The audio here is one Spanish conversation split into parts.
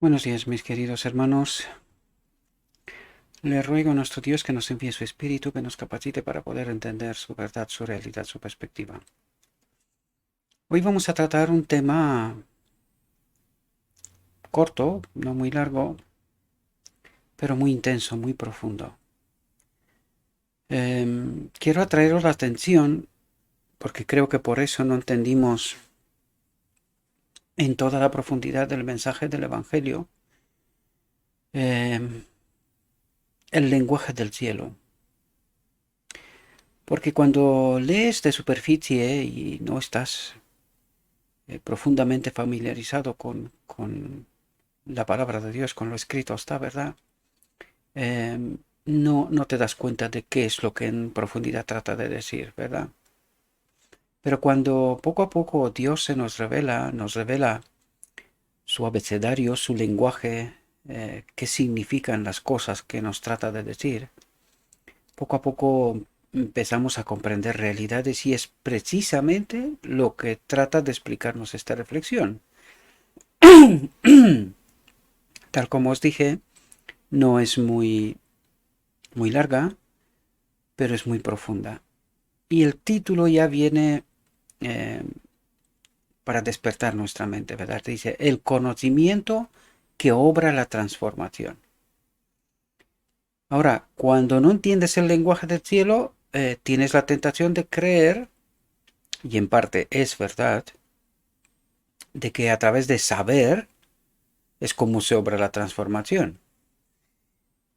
Buenos días, mis queridos hermanos. Le ruego a nuestro Dios que nos envíe su Espíritu, que nos capacite para poder entender su verdad, su realidad, su perspectiva. Hoy vamos a tratar un tema corto, no muy largo, pero muy intenso, muy profundo. Quiero atraeros la atención, porque creo que por eso no entendimos en toda la profundidad del mensaje del Evangelio em, el lenguaje del cielo. Porque cuando lees de superficie y no estás profundamente familiarizado con la palabra de Dios, con lo escrito está, ¿verdad? Eh, no te das cuenta de qué es lo que en profundidad trata de decir, ¿verdad? Pero cuando poco a poco Dios se nos revela su abecedario, su lenguaje, qué significan las cosas que nos trata de decir, poco a poco empezamos a comprender realidades y es precisamente lo que trata de explicarnos esta reflexión. Tal como os dije, no es muy larga, pero es muy profunda. Y el título ya viene eh, para despertar nuestra mente, ¿verdad? Dice, el conocimiento que obra la transformación. Ahora, cuando no entiendes el lenguaje del cielo, tienes la tentación de creer, y en parte es verdad, de que a través de saber es como se obra la transformación.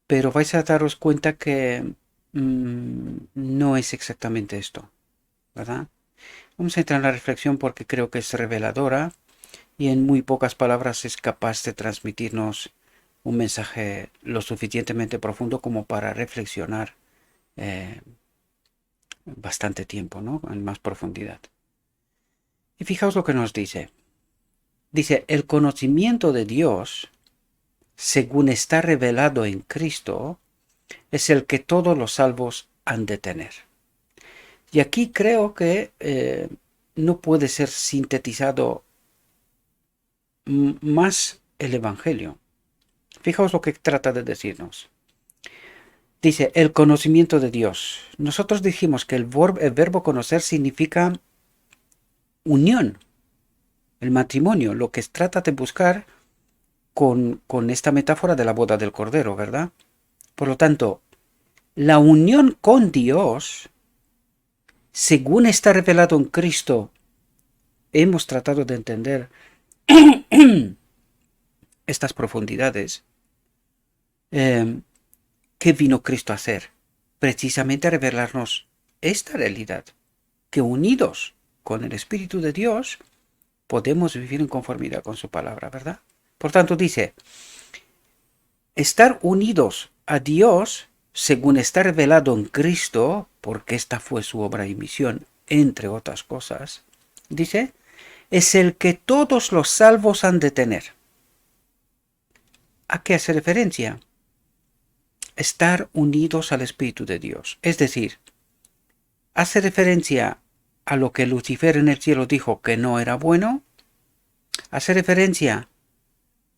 Pero vais a daros cuenta que no es exactamente esto, ¿verdad? Vamos a entrar en la reflexión porque creo que es reveladora y en muy pocas palabras es capaz de transmitirnos un mensaje lo suficientemente profundo como para reflexionar eh, bastante tiempo, ¿no? En más profundidad. Y fijaos lo que nos dice. Dice, el conocimiento de Dios, según está revelado en Cristo, es el que todos los salvos han de tener. Y aquí creo que no puede ser sintetizado más el Evangelio. Fijaos lo que trata de decirnos. Dice, el conocimiento de Dios. Nosotros dijimos que el verbo conocer significa unión, el matrimonio, lo que trata de buscar con esta metáfora de la boda del Cordero, ¿verdad? Por lo tanto, la unión con Dios, según está revelado en Cristo, hemos tratado de entender estas profundidades. ¿Qué vino Cristo a hacer? Precisamente a revelarnos esta realidad, que unidos con el Espíritu de Dios podemos vivir en conformidad con su palabra, ¿verdad? Por tanto, dice, estar unidos a Dios, según está revelado en Cristo, porque esta fue su obra y misión, entre otras cosas, dice, es el que todos los salvos han de tener. ¿A qué hace referencia? Estar unidos al Espíritu de Dios. Es decir, hace referencia a lo que Lucifer en el cielo dijo que no era bueno, hace referencia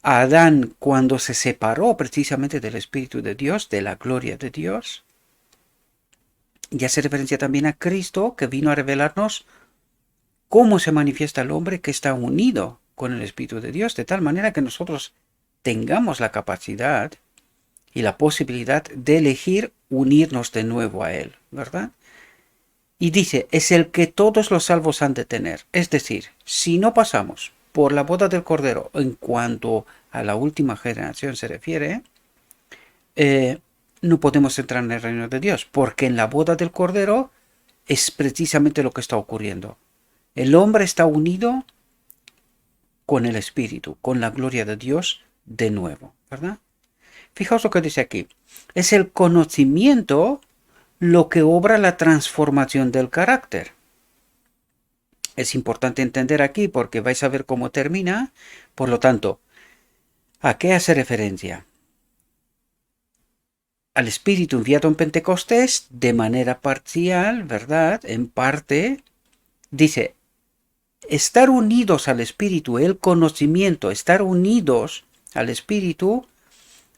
a Adán cuando se separó precisamente del Espíritu de Dios, de la gloria de Dios, y hace referencia también a Cristo que vino a revelarnos cómo se manifiesta el hombre que está unido con el Espíritu de Dios, de tal manera que nosotros tengamos la capacidad y la posibilidad de elegir unirnos de nuevo a Él, ¿verdad? Y dice, es el que todos los salvos han de tener. Es decir, si no pasamos por la boda del Cordero en cuanto a la última generación se refiere, no podemos entrar en el reino de Dios, porque en la boda del Cordero es precisamente lo que está ocurriendo. El hombre está unido con el Espíritu, con la gloria de Dios de nuevo, ¿verdad? Fijaos lo que dice aquí. Es el conocimiento lo que obra la transformación del carácter. Es importante entender aquí porque vais a ver cómo termina. Por lo tanto, ¿a qué hace referencia? Al Espíritu enviado en Pentecostés de manera parcial, ¿verdad? En parte, dice, estar unidos al Espíritu, el conocimiento, estar unidos al Espíritu,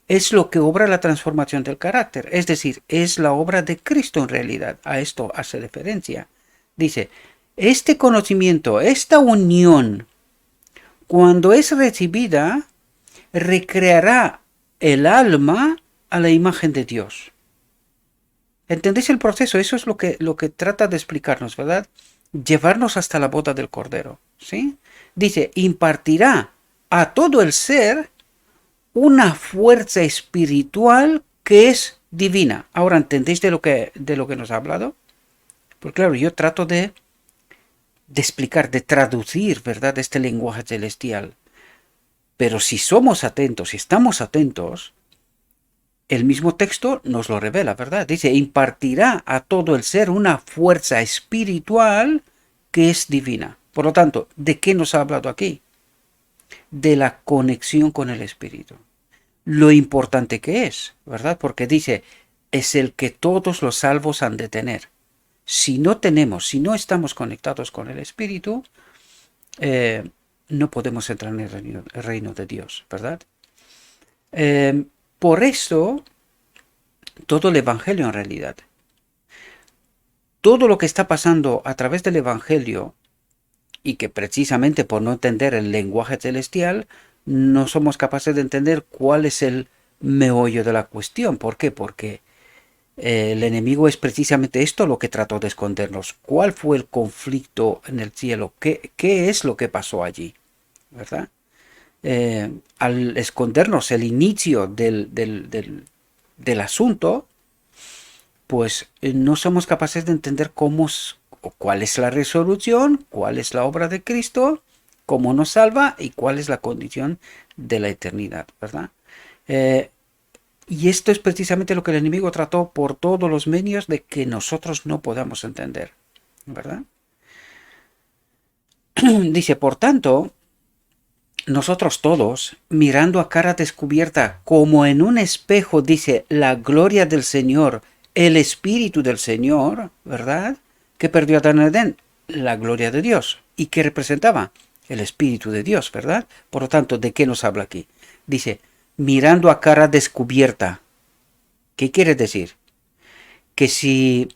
es lo que obra la transformación del carácter. Es decir, es la obra de Cristo en realidad. A esto hace referencia. Dice, este conocimiento, esta unión, cuando es recibida, recreará el alma a la imagen de Dios. ¿Entendéis el proceso? Eso es lo que trata de explicarnos, ¿verdad? Llevarnos hasta la boda del Cordero, ¿sí? Dice, impartirá a todo el ser una fuerza espiritual que es divina. Ahora, ¿entendéis de lo que nos ha hablado? Porque claro, yo trato de explicar, de traducir, ¿verdad?, este lenguaje celestial. Pero si somos atentos, si estamos atentos, el mismo texto nos lo revela, ¿verdad? Dice, impartirá a todo el ser una fuerza espiritual que es divina. Por lo tanto, ¿de qué nos ha hablado aquí? De la conexión con el Espíritu. Lo importante que es, ¿verdad? Porque dice, es el que todos los salvos han de tener. Si no estamos conectados con el Espíritu, no podemos entrar en el reino de Dios, ¿verdad? Por eso, todo el Evangelio en realidad, todo lo que está pasando a través del Evangelio, y que precisamente por no entender el lenguaje celestial, no somos capaces de entender cuál es el meollo de la cuestión. ¿Por qué? Porque el enemigo es precisamente esto lo que trató de escondernos. ¿Cuál fue el conflicto en el cielo? ¿Qué es lo que pasó allí? ¿Verdad? Al escondernos el inicio del asunto, pues no somos capaces de entender cuál es la resolución, cuál es la obra de Cristo, cómo nos salva y cuál es la condición de la eternidad, ¿verdad? Y esto es precisamente lo que el enemigo trató por todos los medios de que nosotros no podamos entender, ¿verdad? Dice, por tanto, nosotros todos, mirando a cara descubierta, como en un espejo, dice, la gloria del Señor, el Espíritu del Señor, ¿verdad? ¿Qué perdió Adán en Edén? La gloria de Dios. ¿Y qué representaba? El Espíritu de Dios, ¿verdad? Por lo tanto, ¿de qué nos habla aquí? Dice, mirando a cara descubierta. ¿Qué quiere decir? Que si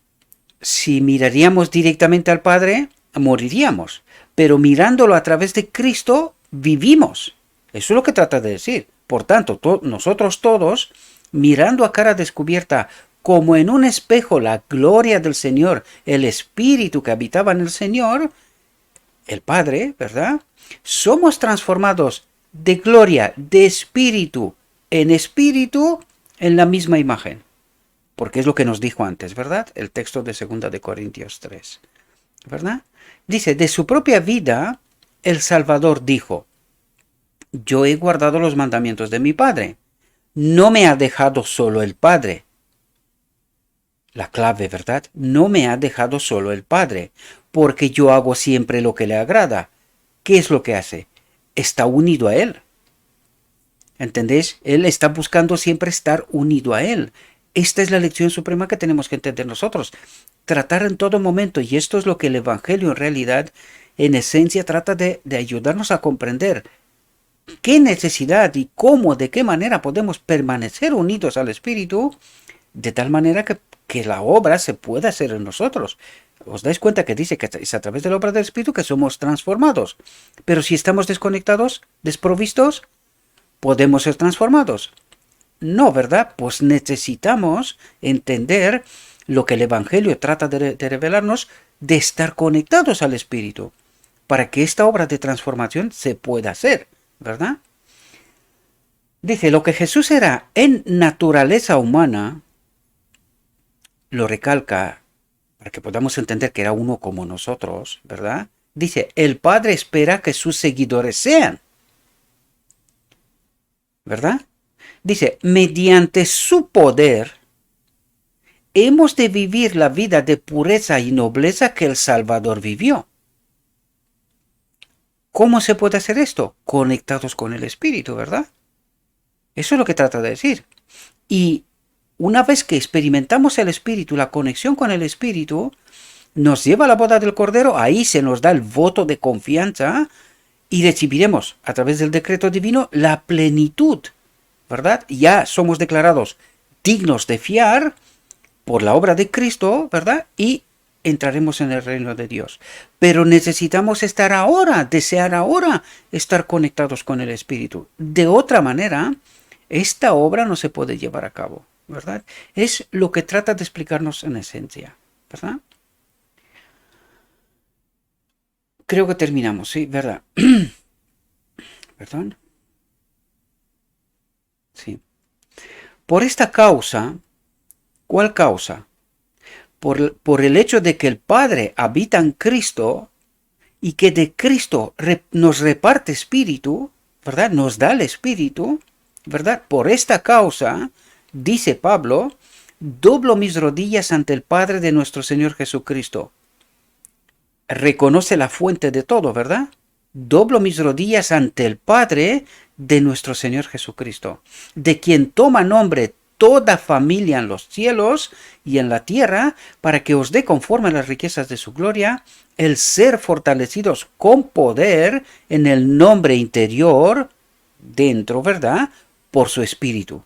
miraríamos directamente al Padre, moriríamos. Pero mirándolo a través de Cristo, vivimos. Eso es lo que trata de decir. Por tanto, nosotros todos, mirando a cara descubierta, como en un espejo, la gloria del Señor, el Espíritu que habitaba en el Señor, el Padre, ¿verdad? Somos transformados de gloria, de espíritu en la misma imagen. Porque es lo que nos dijo antes, ¿verdad? El texto de 2 de Corintios 3, ¿verdad? Dice, de su propia vida, el Salvador dijo, yo he guardado los mandamientos de mi Padre. No me ha dejado solo el Padre. La clave, ¿verdad? No me ha dejado solo el Padre, porque yo hago siempre lo que le agrada. ¿Qué es lo que hace? Está unido a Él. ¿Entendéis? Él está buscando siempre estar unido a Él. Esta es la lección suprema que tenemos que entender nosotros. Tratar en todo momento, y esto es lo que el Evangelio en realidad, en esencia, trata de ayudarnos a comprender qué necesidad y cómo, de qué manera podemos permanecer unidos al Espíritu, de tal manera que la obra se pueda hacer en nosotros. Os dais cuenta que dice que es a través de la obra del Espíritu que somos transformados. Pero si estamos desconectados, desprovistos, ¿podemos ser transformados? No, ¿verdad? Pues necesitamos entender lo que el Evangelio trata de revelarnos, de estar conectados al Espíritu, para que esta obra de transformación se pueda hacer, ¿verdad? Dice, lo que Jesús era en naturaleza humana, lo recalca para que podamos entender que era uno como nosotros, ¿verdad? Dice, el Padre espera que sus seguidores sean, ¿verdad? Dice, mediante su poder, hemos de vivir la vida de pureza y nobleza que el Salvador vivió. ¿Cómo se puede hacer esto? Conectados con el Espíritu, ¿verdad? Eso es lo que trata de decir. Y una vez que experimentamos el Espíritu, la conexión con el Espíritu, nos lleva a la boda del Cordero, ahí se nos da el voto de confianza y recibiremos a través del decreto divino la plenitud, ¿verdad? Ya somos declarados dignos de fiar por la obra de Cristo, ¿verdad? Y entraremos en el reino de Dios. Pero necesitamos estar ahora, desear ahora estar conectados con el Espíritu. De otra manera, esta obra no se puede llevar a cabo, ¿verdad? Es lo que trata de explicarnos en esencia, ¿verdad? Creo que terminamos, sí, ¿verdad? ¿Perdón? Sí. Por esta causa, ¿cuál causa? Por el hecho de que el Padre habita en Cristo y que de Cristo nos reparte espíritu, ¿verdad? Nos da el espíritu, ¿verdad? Por esta causa, dice Pablo, doblo mis rodillas ante el Padre de nuestro Señor Jesucristo. Reconoce la fuente de todo, ¿verdad? Doblo mis rodillas ante el Padre de nuestro Señor Jesucristo, de quien toma nombre toda familia en los cielos y en la tierra, para que os dé conforme a las riquezas de su gloria, el ser fortalecidos con poder en el nombre interior, dentro, ¿verdad? Por su Espíritu,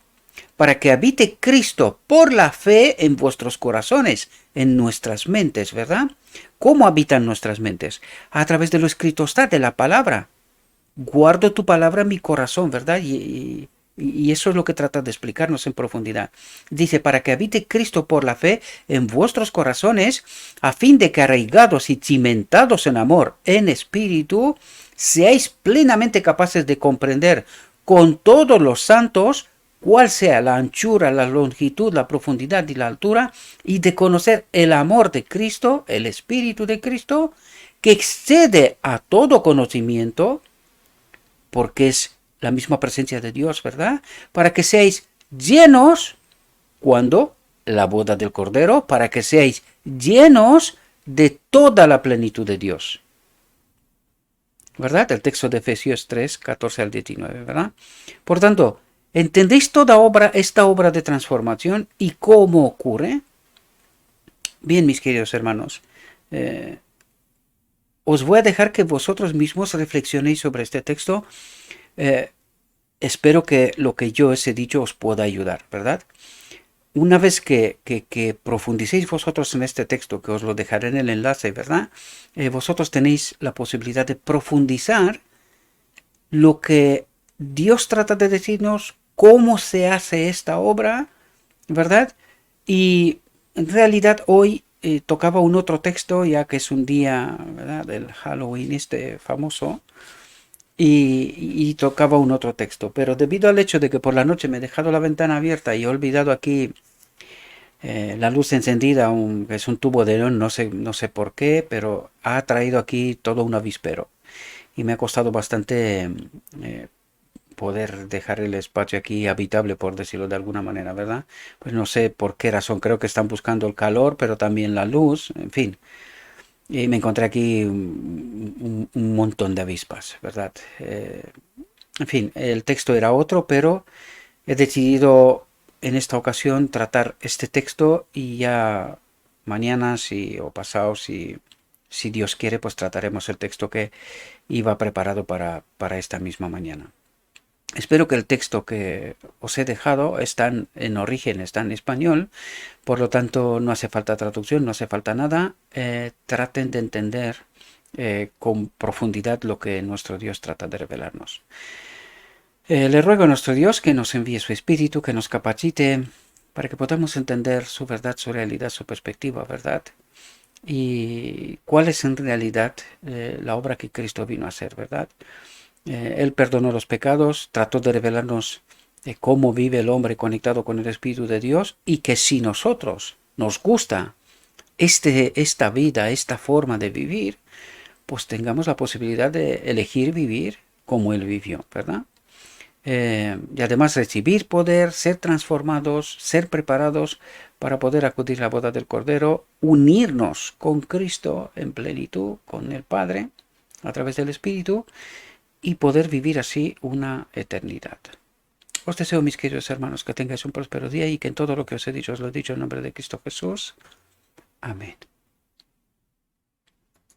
para que habite Cristo por la fe en vuestros corazones, en nuestras mentes, ¿verdad? ¿Cómo habitan nuestras mentes? A través de lo escrito está, de la palabra. Guardo tu palabra en mi corazón, ¿verdad? Y eso es lo que trata de explicarnos en profundidad. Dice, para que habite Cristo por la fe en vuestros corazones, a fin de que arraigados y cimentados en amor, en espíritu, seáis plenamente capaces de comprender con todos los santos cuál sea la anchura, la longitud, la profundidad y la altura, y de conocer el amor de Cristo, el Espíritu de Cristo, que excede a todo conocimiento, porque es la misma presencia de Dios, ¿verdad? Para que seáis llenos, cuando la boda del Cordero, para que seáis llenos de toda la plenitud de Dios. ¿Verdad? El texto de Efesios 3, 14 al 19, ¿verdad? Por tanto, ¿entendéis toda esta obra de transformación y cómo ocurre? Bien, mis queridos hermanos, os voy a dejar que vosotros mismos reflexionéis sobre este texto. Espero que lo que yo os he dicho os pueda ayudar, ¿verdad? Una vez que profundicéis vosotros en este texto, que os lo dejaré en el enlace, ¿verdad? Vosotros tenéis la posibilidad de profundizar lo que Dios trata de decirnos, cómo se hace esta obra, ¿verdad? Y en realidad hoy tocaba un otro texto, ya que es un día, ¿verdad?, del Halloween este famoso, y tocaba un otro texto. Pero debido al hecho de que por la noche me he dejado la ventana abierta y he olvidado aquí la luz encendida, es un tubo de neón, no sé por qué, pero ha traído aquí todo un avispero. Y me ha costado bastante poder dejar el espacio aquí habitable, por decirlo de alguna manera, ¿verdad? Pues no sé por qué razón, creo que están buscando el calor, pero también la luz, en fin. Y me encontré aquí un montón de avispas, ¿verdad? En fin, el texto era otro, pero he decidido en esta ocasión tratar este texto y ya mañana o pasado, si Dios quiere, pues trataremos el texto que iba preparado para esta misma mañana. Espero que el texto que os he dejado está en origen, está en español, por lo tanto no hace falta traducción, no hace falta nada. Traten de entender con profundidad lo que nuestro Dios trata de revelarnos. Le ruego a nuestro Dios que nos envíe su Espíritu, que nos capacite para que podamos entender su verdad, su realidad, su perspectiva, ¿verdad? Y cuál es en realidad la obra que Cristo vino a hacer, ¿verdad? Él perdonó los pecados, trató de revelarnos cómo vive el hombre conectado con el Espíritu de Dios y que si nosotros nos gusta esta vida, esta forma de vivir, pues tengamos la posibilidad de elegir vivir como Él vivió, ¿verdad? Y además recibir poder, ser transformados, ser preparados para poder acudir a la boda del Cordero, unirnos con Cristo en plenitud, con el Padre, a través del Espíritu, y poder vivir así una eternidad. Os deseo, mis queridos hermanos, que tengáis un próspero día y que en todo lo que os he dicho os lo he dicho en nombre de Cristo Jesús. Amén.